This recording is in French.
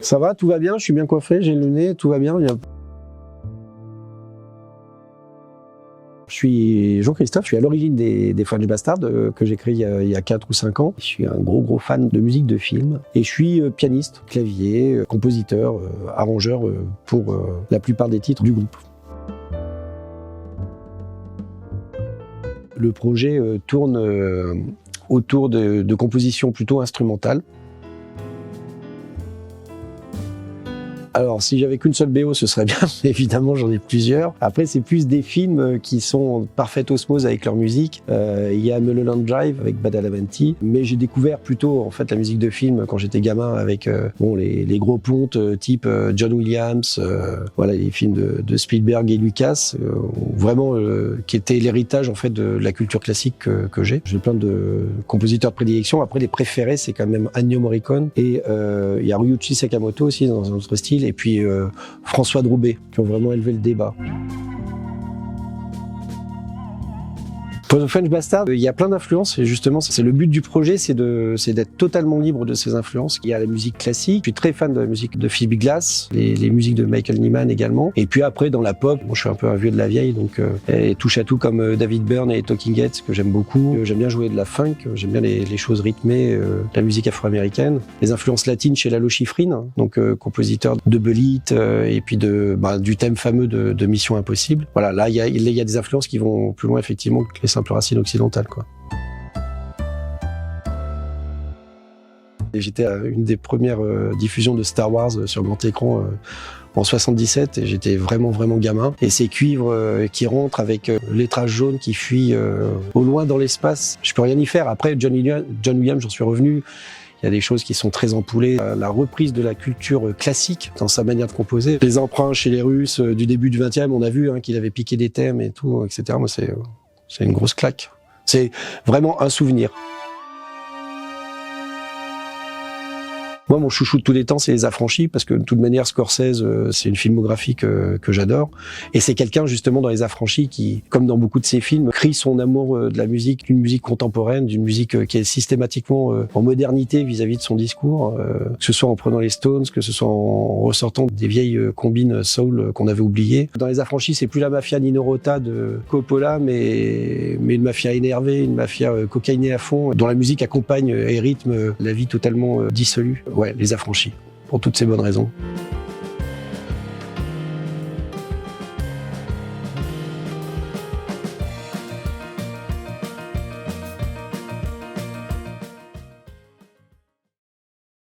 Ça va, tout va bien, je suis bien coiffé, j'ai le nez, tout va bien. Je suis Jean-Christophe, je suis à l'origine des French Bastards que j'ai créé il y a 4 ou 5 ans. Je suis un gros fan de musique de film et je suis pianiste, clavier, compositeur, arrangeur pour la plupart des titres du groupe. Le projet tourne autour de compositions plutôt instrumentales. Alors, si j'avais qu'une seule BO, ce serait bien, mais évidemment, j'en ai plusieurs. Après, c'est plus des films qui sont en parfaite osmose avec leur musique. Il y a Mulholland Drive avec Badalamenti, mais j'ai découvert plutôt en fait la musique de film quand j'étais gamin avec les gros pontes type John Williams, voilà les films de Spielberg et Lucas, vraiment qui étaient l'héritage en fait de la culture classique que j'ai. J'ai plein de compositeurs de prédilection. Après, les préférés, c'est quand même Ennio Morricone et il y a Ryuichi Sakamoto aussi dans un autre style. Et puis François Droubet, qui ont vraiment élevé le débat. Pour The French Bastard, il y a plein d'influences et justement, c'est le but du projet, c'est d'être totalement libre de ces influences. Il y a la musique classique, je suis très fan de la musique de Philip Glass, les musiques de Michael Nyman également. Et puis après, dans la pop, moi je suis un peu un vieux de la vieille, donc touche à tout comme David Byrne et Talking Heads que j'aime beaucoup. J'aime bien jouer de la funk, j'aime bien les choses rythmées, la musique afro-américaine. Les influences latines chez Lalo Schifrin, donc compositeur de Belit et puis du thème fameux de Mission Impossible. Voilà, là il y a des influences qui vont plus loin effectivement que les simples racines occidentales, quoi. Et j'étais à une des premières diffusions de Star Wars sur grand écran en 77 et j'étais vraiment gamin. Et ces cuivres qui rentrent avec l'étrage jaune qui fuit au loin dans l'espace, je peux rien y faire. Après, John Williams, j'en suis revenu. Il y a des choses qui sont très ampoulées. La reprise de la culture classique dans sa manière de composer. Les emprunts chez les Russes du début du 20e, on a vu qu'il avait piqué des thèmes et tout, etc. Moi, c'est une grosse claque. C'est vraiment un souvenir. Moi, mon chouchou de tous les temps, c'est Les Affranchis, parce que de toute manière, Scorsese, c'est une filmographie que j'adore. Et c'est quelqu'un, justement, dans Les Affranchis, qui, comme dans beaucoup de ses films, crie son amour de la musique, d'une musique contemporaine, d'une musique qui est systématiquement en modernité vis-à-vis de son discours, que ce soit en prenant les Stones, que ce soit en ressortant des vieilles combines soul qu'on avait oubliées. Dans Les Affranchis, c'est plus la mafia Nino Rota de Coppola, mais une mafia énervée, une mafia cocaïnée à fond, dont la musique accompagne et rythme la vie totalement dissolue. Ouais, Les Affranchis, pour toutes ces bonnes raisons.